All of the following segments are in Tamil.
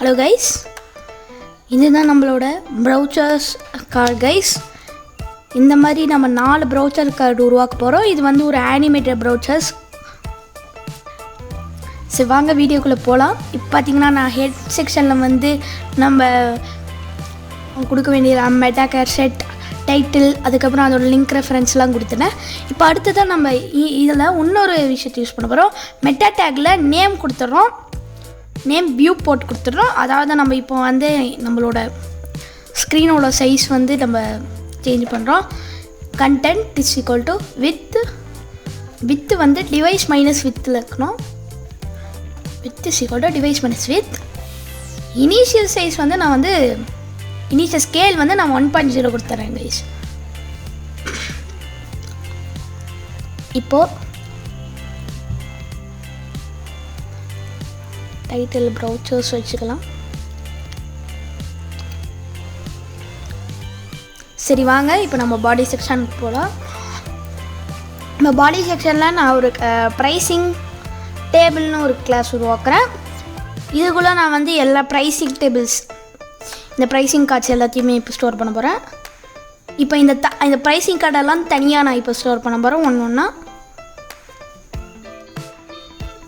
ஹலோ கைஸ், இதுதான் நம்மளோட ப்ரௌச்சர்ஸ் கார்டு கைஸ். இந்த மாதிரி நம்ம 4 ப்ரௌச்சர் கார்டு உருவாக்க போகிறோம். இது வந்து ஒரு ஆனிமேட்டட் ப்ரௌச்சர்ஸ். சரி வாங்க வீடியோக்குள்ளே போகலாம். இப்போ பார்த்தீங்கன்னா நான் ஹெட் செக்ஷனில் வந்து நம்ம கொடுக்க வேண்டிய மெட்டா கேர் செட் டைட்டில், அதுக்கப்புறம் அதோட லிங்க் ரெஃபரன்ஸ்லாம் கொடுத்துட்டேன். இப்போ அடுத்ததான் நம்ம இதில் இன்னொரு விஷயத்தை யூஸ் பண்ண போகிறோம். மெட்டா டேக்கில் நேம் கொடுத்துட்றோம், நேம் வியூ போட்டு கொடுத்துட்றோம். அதாவது நம்ம இப்போ வந்து நம்மளோட ஸ்க்ரீனோட சைஸ் வந்து நம்ம சேஞ்ச் பண்ணுறோம். Content is equal to with வந்து டிவைஸ் மைனஸ் வித்தில் இருக்கணும். With is equal to device minus with. Initial size வந்து நான் வந்து இனிஷியல் ஸ்கேல் வந்து நான் 1.0 கொடுத்துட்றேன் கைஸ். இப்போது டைட்டில் ப்ரௌச்சர்ஸ் வச்சுக்கலாம். சரி வாங்க இப்போ நம்ம பாடி செக்ஷனுக்கு போகலாம். நம்ம பாடி செக்ஷனில் நான் ஒரு ப்ரைஸிங் டேபிள்னு ஒரு கிளாஸ் உருவாக்குறேன். இதுக்குள்ளே நான் வந்து எல்லா ப்ரைஸிங் டேபிள்ஸ், இந்த ப்ரைஸிங் கார்ட்ஸ் எல்லாத்தையுமே இப்போ ஸ்டோர் பண்ண போகிறேன். இப்போ இந்த ப்ரைஸிங் கார்டெல்லாம் தனியாக நான் இப்போ ஸ்டோர் பண்ண போகிறேன் ஒன்று ஒன்றா.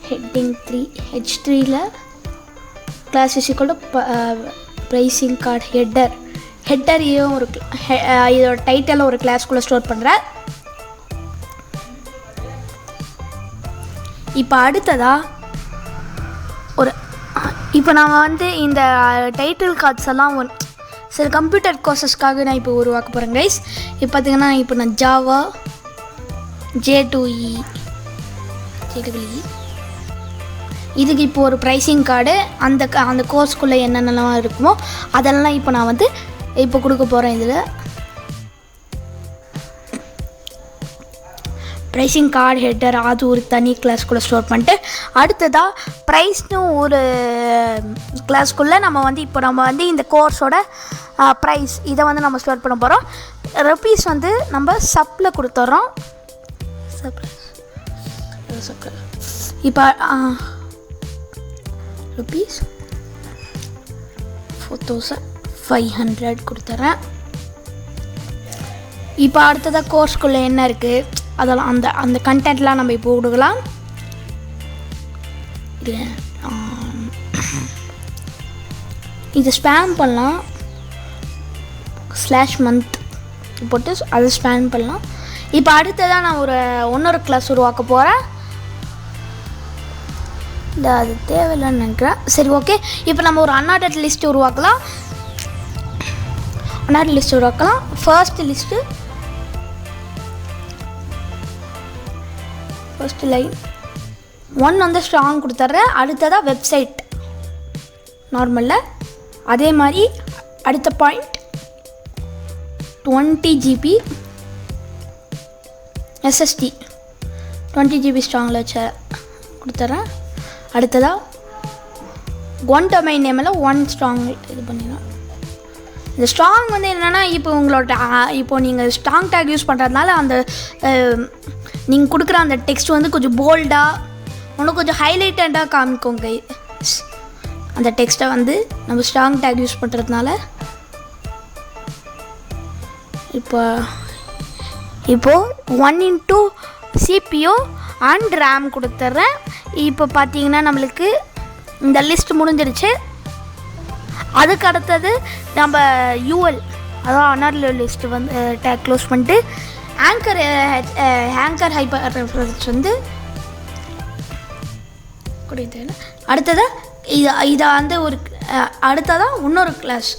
ஹெட்டிங் 3 H3ல class is equal to pricing card ஹெட்டரையும் ஒரு இதோட டைட்டில் ஒரு கிளாஸ்க்குள்ளே ஸ்டோர் பண்ணுறேன். இப்போ அடுத்ததாக இப்போ நான் வந்து இந்த டைட்டில் கார்ட்ஸ் எல்லாம் சில கம்ப்யூட்டர் கோர்சஸ்க்காக நான் இப்போ உருவாக்க போகிறேன் கைஸ். இப்போ பார்த்தீங்கன்னா இப்போ நான் ஜாவா J2E இதுக்கு இப்போ ஒரு ப்ரைஸிங் கார்டு அந்த கோர்ஸ்க்குள்ளே என்னென்னலாம் இருக்குமோ அதெல்லாம் இப்போ நான் வந்து இப்போ கொடுக்க போகிறேன். இதில் ப்ரைஸிங் கார்டு ஹெட்டர் அது ஒரு தனி கிளாஸ்க்குள்ளே ஸ்டோர் பண்ணிட்டு, அடுத்ததாக ப்ரைஸ்னு ஒரு கிளாஸ்க்குள்ளே நம்ம வந்து இந்த கோர்ஸோட ப்ரைஸ் இதை வந்து நம்ம ஸ்டோர் பண்ண போகிறோம். ருப்பீஸ் வந்து நம்ம சப்பில் கொடுத்துட்றோம். இப்போ ருப்பீஸ் 4500 கொடுத்துட்றேன். இப்போ அடுத்ததாக கோர்ஸ்க்குள்ளே என்ன இருக்குது அதெல்லாம் அந்த கண்டென்ட்லாம் நம்ம இப்போ கொடுக்கலாம். இது ஸ்பேம் பண்ணலாம், /month போட்டு அதை ஸ்பேம் பண்ணலாம். இப்போ அடுத்ததாக நான் இன்னொரு கிளாஸ் உருவாக்க போகிறேன். இல்லை அது தேவையில்லைன்னு நினைக்கிறேன். சரி ஓகே, இப்போ நம்ம ஒரு அன்ஆர்டர்ட் லிஸ்ட் உருவாக்கலாம். ஃபர்ஸ்ட் லைன் 1 வந்து ஸ்ட்ராங் கொடுத்துட்றேன். அடுத்ததாக வெப்சைட் நார்மலில் அதே மாதிரி அடுத்த பாயிண்ட் 20 GB SSD 20 GB ஸ்ட்ராங்கில் வச்ச கொடுத்துட்றேன். அடுத்ததாக 1 டொமைன் நேமில் 1 ஸ்ட்ராங் இது பண்ணிடலாம். இந்த ஸ்ட்ராங் வந்து என்னென்னா இப்போ நீங்கள் ஸ்ட்ராங் டேக் யூஸ் பண்ணுறதுனால அந்த நீங்கள் கொடுக்குற அந்த டெக்ஸ்ட் வந்து கொஞ்சம் போல்டாக இன்னும் கொஞ்சம் ஹைலைட்டடாக காமிக்கோங்க. அந்த டெக்ஸ்ட்டை வந்து நம்ம ஸ்ட்ராங் டேக் யூஸ் பண்ணுறதுனால இப்போது 1 CPU அண்ட் RAM கொடுத்துட்றேன். இப்போ பார்த்தீங்கன்னா நம்மளுக்கு இந்த லிஸ்ட் முடிஞ்சிருச்சு. அதுக்கு அடுத்தது நம்ம UL அதாவது அன்ஆர்டர்ட் லிஸ்ட்டு வந்து டேக் க்ளோஸ் பண்ணிட்டு ஆங்கர் ஹைப்பர் ரெஃபரன்ஸ் வந்து கொடுத்தேன். அடுத்ததாக இதை வந்து அடுத்ததாக இன்னொரு கிளாஸ்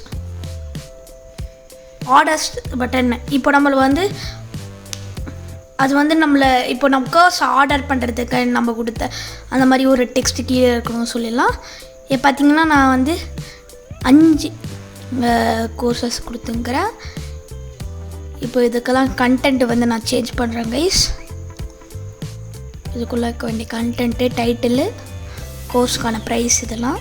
ஆர்டர்ஸ் பட்டன். இப்போ நம்மளை வந்து அது வந்து இப்போ நம்ம கோர்ஸ் ஆர்டர் பண்ணுறதுக்கு நம்ம கொடுத்த அந்த மாதிரி ஒரு டெக்ஸ்ட் கீழே இருக்கணும்னு சொல்லிடலாம். இப்போ பார்த்திங்கன்னா நான் வந்து 5 கோர்சஸ் கொடுத்துங்கிறேன். இப்போ இதுக்கெல்லாம் கண்டென்ட் வந்து நான் சேஞ்ச் பண்ணுறேன் கைஸ். இதுக்குள்ளே இருக்க வேண்டிய கண்டென்ட்டு, டைட்டிலு, கோர்ஸுக்கான ப்ரைஸ் இதெல்லாம்.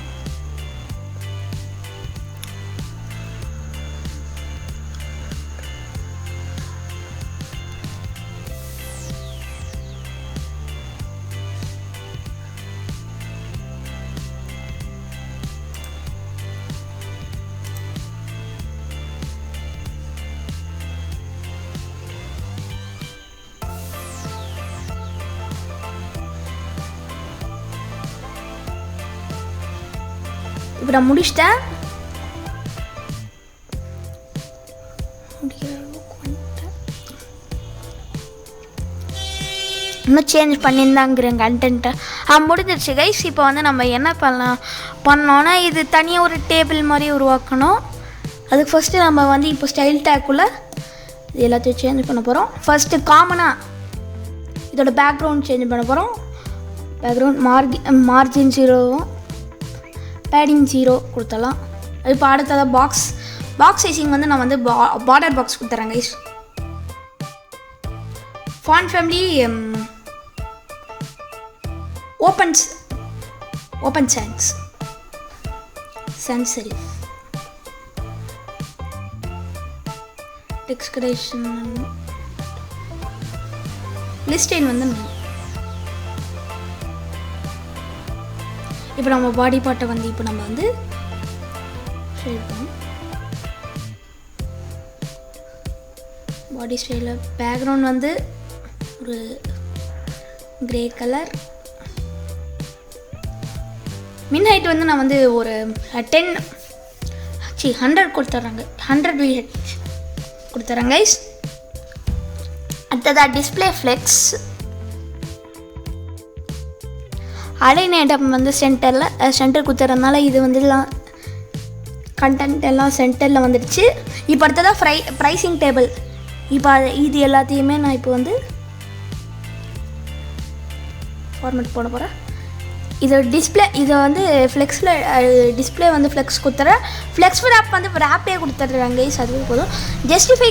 இப்போ நான் முடிச்சிட்டேன். இன்னும் சேஞ்ச் பண்ணியிருந்தாங்கிறேன் கண்டென்ட்டை. முடிஞ்சிருச்சு கைஸ். இப்போ வந்து நம்ம என்ன பண்ணோன்னா இது தனியாக ஒரு டேபிள் மாதிரி உருவாக்கணும். அதுக்கு ஃபஸ்ட்டு நம்ம வந்து இப்போ ஸ்டைல் டேக்குள்ளே இது எல்லாத்தையும் சேஞ்ச் பண்ண போகிறோம். ஃபஸ்ட்டு காமனாக இதோட பேக்ரவுண்ட் சேஞ்ச் பண்ண போகிறோம். பேக்ரவுண்ட் மார்ஜின் 0 பேடிங் 0 கொடுத்துடலாம். இப்போ அடுத்ததாக பாக்ஸ் சைஸிங் வந்து நான் வந்து பார்டர் பாக்ஸ் கொடுத்துறேன் guys. Font family open sans serif. Text creation லிஸ்டைன் வந்து இப்போ நம்ம பாடி பார்ட்டை வந்து இப்போ நம்ம வந்து ஷேட் பண்ணோம். பாடி ஸ்டைலில் பேக்ரவுண்ட் வந்து ஒரு கிரே கலர். மின் ஹைட் வந்து நான் வந்து ஒரு 100 கொடுத்துட்றாங்க. 100 VH கொடுத்துட்றேன் கைஸ். அடுத்ததாக டிஸ்பிளே ஃப்ளெக்ஸ் அலைன் வந்து சென்டர் கொடுத்துறதுனால இது வந்து கண்டென்ட் எல்லாம் சென்டரில் வந்துடுச்சு. இப்போ அடுத்ததாக ப்ரைஸிங் டேபிள். இப்போ இது எல்லாத்தையுமே நான் இப்போ வந்து ஃபார்மேட் போட போகிறேன். இது டிஸ்பிளே இதை வந்து ஃப்ளெக்ஸில் டிஸ்பிளே வந்து ஃப்ளெக்ஸ் கொடுத்துறேன். ஃப்ளெக்ஸ் ரேப் வந்து ரேப்பே கொடுத்துட்றாங்க கைஸ். அதுவே போதும். ஜஸ்டிஃபை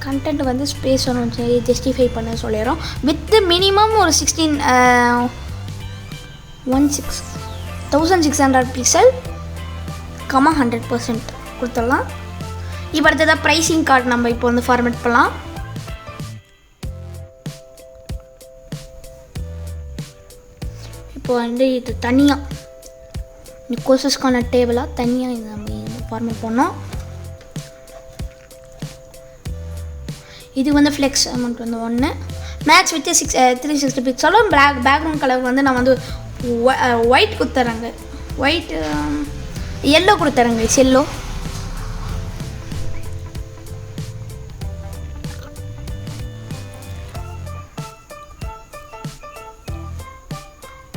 கண்டென்ட் வந்து ஸ்பேஸ் ஒன்று ஜஸ்டிஃபை பண்ண சொல்லிடுறோம். வித் மினிமம் ஒரு 1600 பிக்சல் 100% கொடுத்துடலாம். இப்போ அடுத்ததாக ப்ரைஸிங் கார்டு நம்ம இப்போ வந்து ஃபார்மேட் பண்ணலாம். இப்போ வந்து இது தனியாக கோர்சஸ்க்கான டேபிளாக தனியாக இது நம்ம ஃபார்மேட் பண்ணோம். இது வந்து ஃப்ளெக்ஸ் அமௌண்ட் வந்து 1 மேக்ஸ் வித் 360 பிக்சலும் பேக்ரவுண்ட் கலர் வந்து நான் வந்து ஒயிட் கொடுத்துறேங்க. ஒயிட் எல்லோ கொடுத்துறேங்க. எல்லோ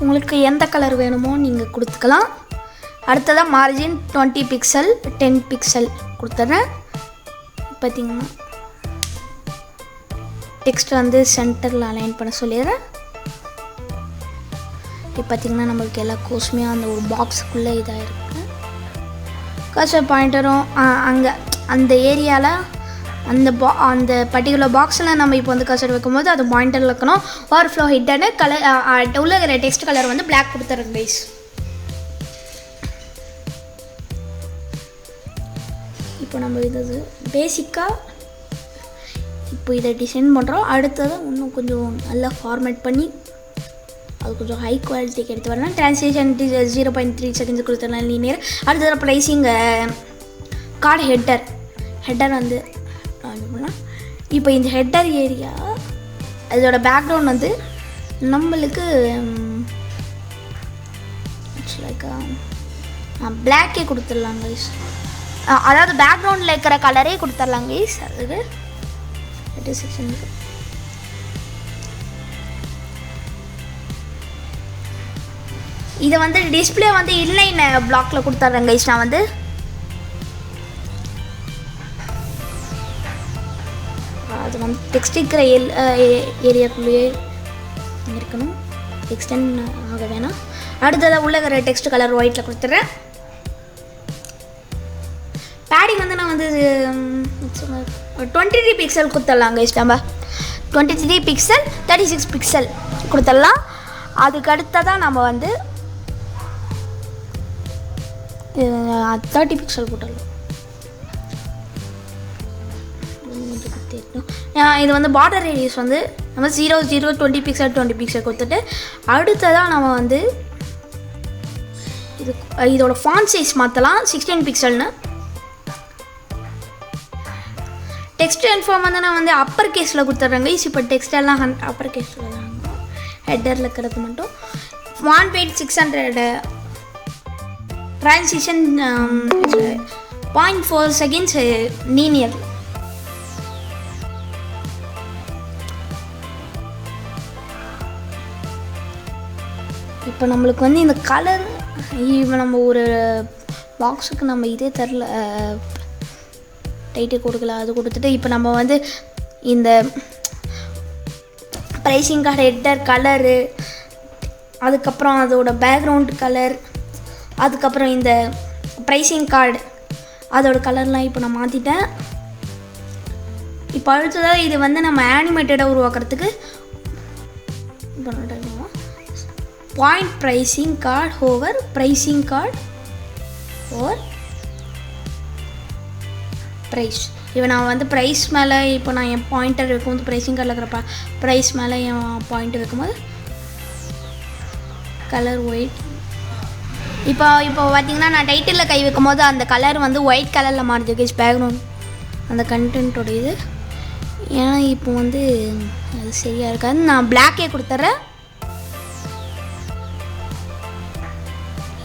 உங்களுக்கு எந்த கலர் வேணுமோ நீங்கள் கொடுத்துக்கலாம். அடுத்ததாக மார்ஜின் 20 பிக்சல் 10 பிக்சல் கொடுத்துட்றேன். பார்த்திங்கன்னா டெக்ஸ்ட் வந்து சென்டரில் அலைன் பண்ண சொல்லிடுறேன். இப்போ பார்த்திங்கன்னா நம்மளுக்கு எல்லா கோர்ஸுமே அந்த ஒரு பாக்ஸுக்குள்ளே இதாக இருக்குது. கர்சர் பாயிண்டரும் அங்கே அந்த ஏரியாவில் அந்த பர்டிகுலர் பாக்ஸில் நம்ம இப்போ வந்து கர்சர் வைக்கும்போது அது பாயிண்டரில் இருக்கணும். ஓவர்ஃப்ளோ ஹிட்டனு கலர் உள்ள இருக்கிற டெக்ஸ்ட் கலர் வந்து பிளாக் கொடுத்துறேன் கைஸ். இப்போ நம்ம இது பேசிக்காக இப்போ இதை டிசைன் பண்ணுறோம். அடுத்தது இன்னும் கொஞ்சம் நல்லா ஃபார்மேட் பண்ணி அது கொஞ்சம் ஹை குவாலிட்டிக்கு எடுத்து வரலாம். ட்ரான்ஸ்லேஷன் 0.3 செகண்ட்ஸ் கொடுத்துடலாம் லீனியர். அடுத்தது ப்ரைஸிங் கார்டு ஹெட்டர் வந்து பண்ணலாம். இப்போ இந்த ஹெட்டர் ஏரியா அதோட பேக்ரவுண்ட் வந்து நம்மளுக்கு லைக் பிளாக்கே கொடுத்துடலாம் கைஸ். அதாவது பேக்ரவுண்டில் இருக்கிற கலரே கொடுத்துடலாம் கைஸ். அதுக்கு செக்ஷனுக்கு இதை வந்து டிஸ்பிளே வந்து இன்லைன் பிளாக்ல கொடுத்துட்றேன் கைஸ். நான் வந்து அது வந்து டெக்ஸ்ட் இருக்கிற ஏரியாக்குள்ளேயே இருக்கணும். எக்ஸ்டெண்ட் ஆக வேணாம். அடுத்ததாக உள்ள இருக்கிற டெக்ஸ்ட் கலர் ஒயிட்டில் கொடுத்துட்றேன். பேடிங் வந்து நான் வந்து 23 பிக்சல் கொடுத்துடலாம் கைஸ். நம்ம 23 பிக்சல் 36 பிக்சல் கொடுத்துடலாம். அதுக்கு அடுத்ததான் நம்ம வந்து 30 பிக்சல் போட்டுடலாம். இது வந்து பார்டர் ரேடியஸ் வந்து நம்ம 0 0 20 பிக்சல் 20 பிக்சல் கொடுத்துட்டு அடுத்ததாக நம்ம வந்து இதோட ஃபாண்ட் சைஸ் மாற்றலாம் 16 பிக்சல்னு. டெக்ஸ்ட் இன்ஃபார்ம் வந்து நான் வந்து அப்பர் கேஸில் கொடுத்துட்றேங்க. இப்போ டெக்ஸ்ட் எல்லாம் அப்பர் கேஸில் தான் ஹெட்டரில் இருக்கிறது மட்டும். Font weight 600 transition 0.4 seconds linear. இப்போ நம்மளுக்கு வந்து இந்த கலர் இப்போ நம்ம ஒரு பாக்ஸுக்கு நம்ம இதே தரல டைட்டில் கொடுக்கல, அது கொடுத்துட்டு இப்போ நம்ம வந்து இந்த ப்ரைஸிங் கார்டு ஹெட்டர் கலரு, அதுக்கப்புறம் அதோட பேக்ரவுண்ட் கலர், அதுக்கப்புறம் இந்த ப்ரைஸிங் கார்டு அதோட கலர்லாம் இப்போ நான் மாற்றிட்டேன். இப்போ அடுத்ததாக இது வந்து நம்ம ஆனிமேட்டடாக உருவாக்குறதுக்கு point pricing card over pricing card over price. இப்போ நான் வந்து ப்ரைஸ் மேலே இப்போ நான் என் பாயிண்டர் வைக்கும்போது ப்ரைஸிங் கார்டில் இருக்கிற ப்ரைஸ் மேலே என் பாயிண்டர் வைக்கும்போது கலர் ஒயிட். இப்போ பார்த்தீங்கன்னா நான் டைட்டிலில் கை வைக்கும் போது அந்த கலர் வந்து ஒயிட் கலரில் மாறுது கைஸ், பேக்ரவுண்ட் அந்த கண்டென்ட்டோட இது. ஏன்னா இப்போ வந்து அது சரியாக இருக்காது, நான் பிளாக்கே கொடுத்துட்றேன்.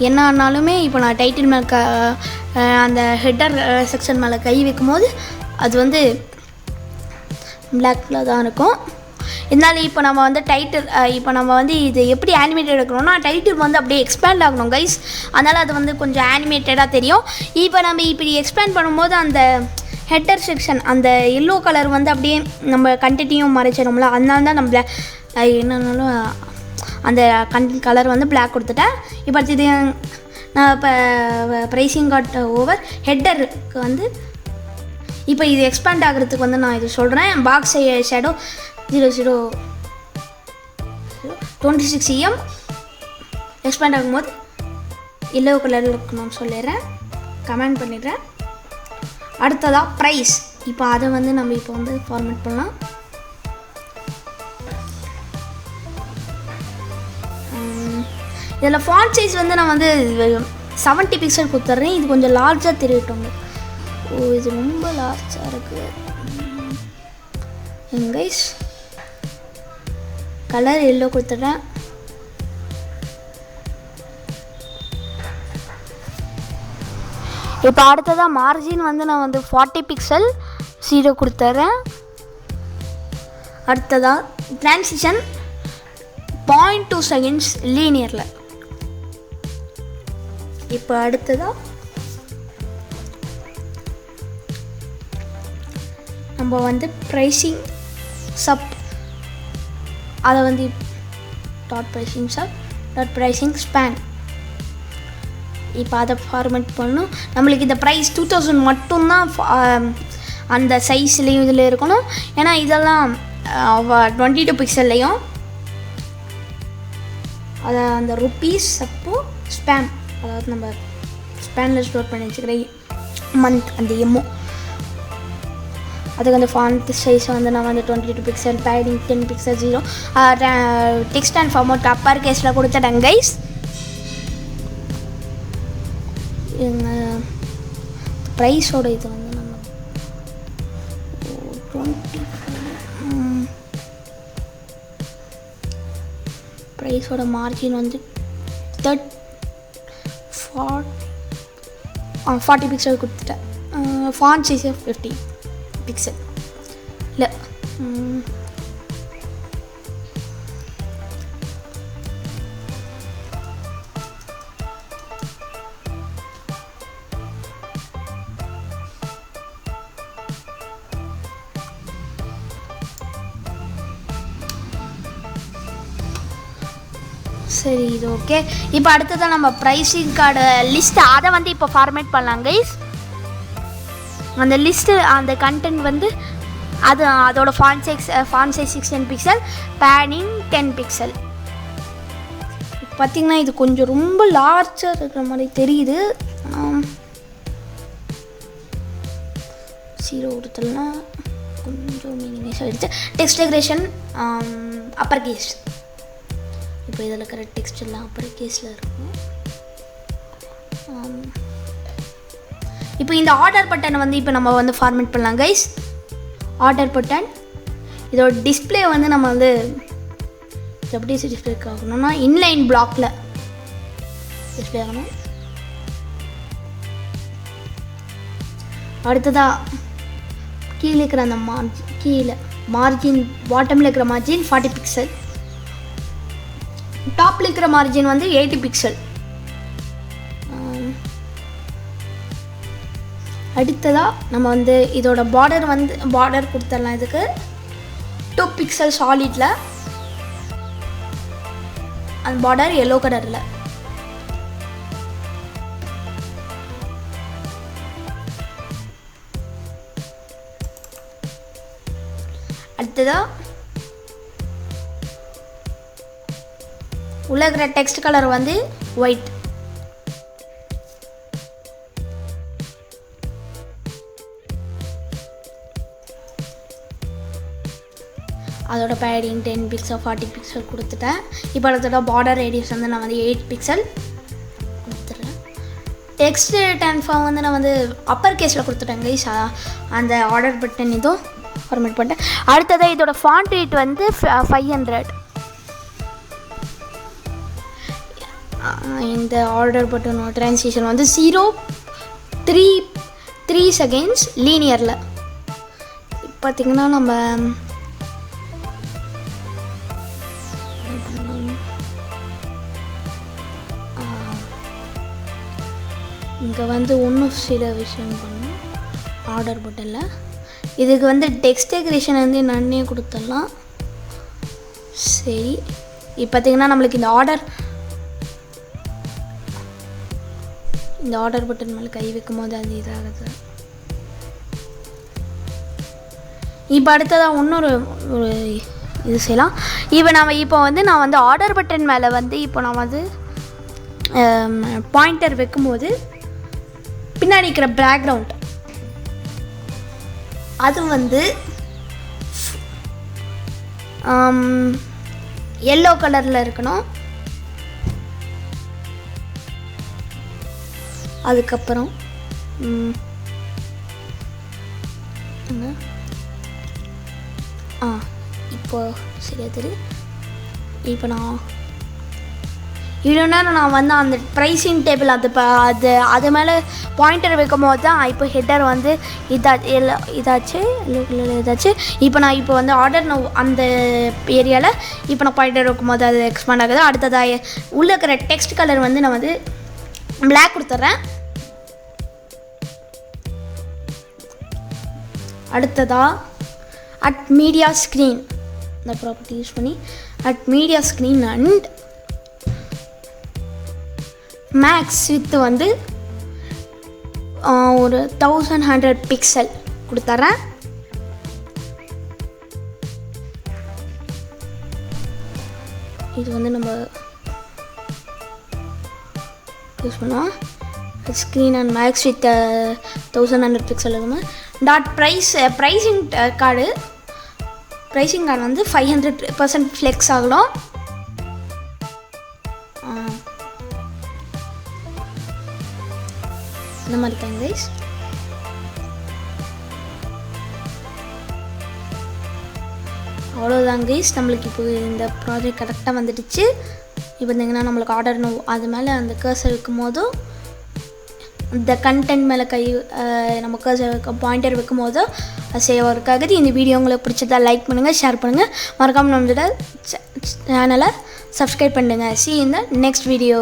என்ன ஆனாலுமே இப்போ நான் டைட்டில் மேலே அந்த ஹெட்டர் செக்ஷன் மேலே கை வைக்கும் போது அது வந்து பிளாக்கில் தான் இருக்கும். இருந்தாலும் இப்போ நம்ம வந்து டைட்டில் இப்போ நம்ம வந்து இது எப்படி ஆனிமேட்டட் எடுக்கணும்னா டைட்டில் வந்து அப்படியே எக்ஸ்பேண்ட் ஆகணும் கைஸ், அதனால் அது வந்து கொஞ்சம் ஆனிமேட்டடாக தெரியும். இப்போ நம்ம இப்படி எக்ஸ்பேண்ட் பண்ணும்போது அந்த ஹெட்டர் செக்ஷன் அந்த எல்லோ கலர் வந்து அப்படியே நம்ம கண்டென்ட்டையும் மறைச்சிடும்ல, அதனால தான் நம்ம என்னன்னாலும் அந்த கண்டென்ட் கலர் வந்து பிளாக் கொடுத்துட்டேன். இப்போ அடுத்தது நான் இப்போ ப்ரைஸிங் கார்டு ஓவர் ஹெட்டருக்கு வந்து இப்போ இது எக்ஸ்பேண்ட் ஆகிறதுக்கு வந்து நான் இது சொல்கிறேன். பாக்ஸ் ஷேடோ 0026 EM எக்ஸ்பேண்ட் ஆகும்போது எல்லோ கலரில் இருக்கணும்னு சொல்லிடுறேன், கமெண்ட் பண்ணிடுறேன். அடுத்ததாக ப்ரைஸ், இப்போ அதை வந்து நம்ம இப்போ வந்து ஃபார்மேட் பண்ணலாம். இதில் ஃபாண்ட் சைஸ் வந்து நான் வந்து 70 பிக்சல் கொடுத்துட்றேன். இது கொஞ்சம் லார்ஜாக தெரியட்டோங்க. ஓ இது ரொம்ப லார்ஜாக இருக்குது கைஸ். கலர் எல்லோ கொடுத்துட்றேன். இப்போ அடுத்ததாக மார்ஜின் வந்து நான் வந்து 40 பிக்சல் 0 கொடுத்துட்றேன். அடுத்ததாக ட்ரான்சிஷன் 0.2 செகண்ட்ஸ் லீனியரில். இப்போ அடுத்ததாக நம்ம வந்து ப்ரைஸிங் சப் அதை வந்து dot pricing sub dot pricing span இப்போ அதை ஃபார்மேட் பண்ணணும். நம்மளுக்கு இந்த ப்ரைஸ் 2000 மட்டும்தான் அந்த சைஸ்லேயும் இதில் இருக்கணும். ஏன்னா இதெல்லாம் 22 பிக்சல்லையும் அதை அந்த ருப்பீஸ் அப்போ ஸ்பேம், அதாவது நம்ம ஸ்பேனில் ஸ்டோர் பண்ணி வச்சுக்கிற மந்த் அந்த எம்மோ, அதுக்கு அந்த ஃபாண்ட் சைஸ் வந்து நான் வந்து 22 pixel, padding 10 pixel 0, text and format upper கேஸில் கொடுத்துட்டேன் கைஸ். எங்கள் ப்ரைஸோட இது வந்து நம்ம 20 ப்ரைஸோட மார்ஜின் வந்து 40 பிக்சல் கொடுத்துட்டேன். ஃபாண்ட் சைஸ் 50 பிக்சல் இல்லை. சரி இது ஓகே. இப்போ அடுத்ததான் நம்ம ப்ரைஸிங் கார்டு லிஸ்ட்டு அதை வந்து இப்போ ஃபார்மேட் பண்ணலாம் கைஸ். அந்த லிஸ்ட்டு அந்த கண்டென்ட் வந்து அது அதோட font size 16 pixel, padding 10 pixel. பார்த்திங்கன்னா இது கொஞ்சம் ரொம்ப லார்ஜாக இருக்கிற மாதிரி தெரியுது. 0 கொடுத்தலனா கொஞ்சம் மினிமைஸ் ஆகிடுச்சு. டெக்ஸ்ட் டெக்கரேஷன் அப்பர் கேஸ், இப்போ இதில் இருக்கிற டெக்ஸ்ட் எல்லாம் அப்பர் கேஸில் இருக்கும். இப்போ இந்த ஆர்டர் பட்டனை வந்து இப்போ நம்ம வந்து ஃபார்மேட் பண்ணலாம் கைஸ். ஆர்டர் பட்டன் இதோட டிஸ்பிளே வந்து நம்ம வந்து எப்படி டிஸ்பிளே ஆகணும்னா இன்லைன் பிளாக்கில் டிஸ்பிளே ஆகணும். அடுத்ததாக கீழே இருக்கிற அந்த மார்ஜின் பாட்டமில் இருக்கிற மார்ஜின் 40 பிக்சல், டாப்பில் இருக்கிற மார்ஜின் வந்து 80 பிக்சல். அடுத்ததாக நம்ம வந்து இதோட பார்டர் கொடுத்துடலாம். இதுக்கு 2 பிக்சல் சாலிடில், அந்த பார்டர் எல்லோ கலரில். அடுத்ததாக உள்ள இருக்கிற டெக்ஸ்ட் கலர் வந்து ஒயிட். அதோட பேடிங் 10 பிக்சல் 40 பிக்சல் கொடுத்துட்டேன். இப்போ அடுத்தோட பார்டர் ரேடியஸ் வந்து நான் வந்து 8 பிக்சல் கொடுத்துட்றேன். டெக்ஸ்ட் ட்ரான்ஸ்ஃபார்ம் வந்து நான் வந்து அப்பர் கேஸில் கொடுத்துட்டேன் கைஸ். அந்த ஆர்டர் பட்டன் இதுவும் ஃபார்மேட் பண்ணிட்டேன். அடுத்ததாக இதோட ஃபாண்ட் ரேட் வந்து 500. இந்த ஆர்டர் பட்டனோட ட்ரான்ஸ்லேஷன் வந்து 0.3 செகண்ட்ஸ் லீனியரில். பார்த்திங்கன்னா நம்ம இங்கே வந்து இன்னும் சில விஷயம் பண்ணணும் ஆர்டர் பட்டனில். இதுக்கு வந்து டெக்ஸ்ட் டெக்கரேஷன் வந்து நன்னே கொடுத்துடலாம். சரி, இப்போ பார்த்திங்கன்னா நம்மளுக்கு இந்த ஆர்டர் பட்டன் மேலே கை வைக்கும் போது அது இதாகுது. இப்போ அடுத்ததாக இன்னொரு இது செய்யலாம். இப்போ நான் வந்து ஆர்டர் பட்டன் மேலே வந்து இப்போ நான் வந்து பாயிண்டர் வைக்கும்போது பின்னாடி இருக்கிற பேக்ரவுண்ட் அது வந்து எல்லோ கலரில் இருக்கணும். அதுக்கப்புறம் இப்போ சரியா தெரியுது. இப்போ இவ்வளோ நேரம் நான் வந்து அந்த ப்ரைஸிங் டேபிள் அது மேலே பாயிண்டர் வைக்கும் போது தான் இப்போ ஹெட்டர் வந்து இதாச்சு. இப்போ வந்து ஆர்டர் அந்த ஏரியாவில் இப்போ நான் பாயிண்டர் வைக்கும் போது அது எக்ஸ்பேண்ட் ஆகுது. அடுத்ததாக உள்ளே இருக்கிற டெக்ஸ்ட் கலர் வந்து நான் வந்து பிளாக் கொடுத்துட்றேன். அடுத்ததாக அட் மீடியா ஸ்க்ரீன் இந்த ப்ராப்பர்ட்டி யூஸ் பண்ணி at media screen and max width வந்து ஒரு 1100 பிக்சல் கொடுத்துட்றேன். இது வந்து நம்ம யூஸ் பண்ணுவோம். Screen and max width 1100 pixel எதுவுமே ப்ரைஸிங் கார்டு வந்து 500% ஃப்ளெக்ஸ் ஆகலாம். இந்த மாதிரி தான் கைஸ். அவ்வளோதான் கைஸ், நம்மளுக்கு இப்போ இந்த ப்ராஜெக்ட் கரெக்டாக வந்துடுச்சு. இப்போ பார்த்திங்கன்னா நம்மளுக்கு ஆர்டர் அது மேலே அந்த கர்சர் வைக்கும் போதும் இந்த கண்டென்ட் மேலே நம்ம கர்சர் பாயிண்டர் வைக்கும் போதும் அது சேவாக இருக்காது. இந்த வீடியோ உங்களுக்கு பிடிச்சதா லைக் பண்ணுங்கள், ஷேர் பண்ணுங்கள், மறக்காமல் நம்மளோட சேனலை சப்ஸ்கிரைப் பண்ணுங்கள். See you in the next video.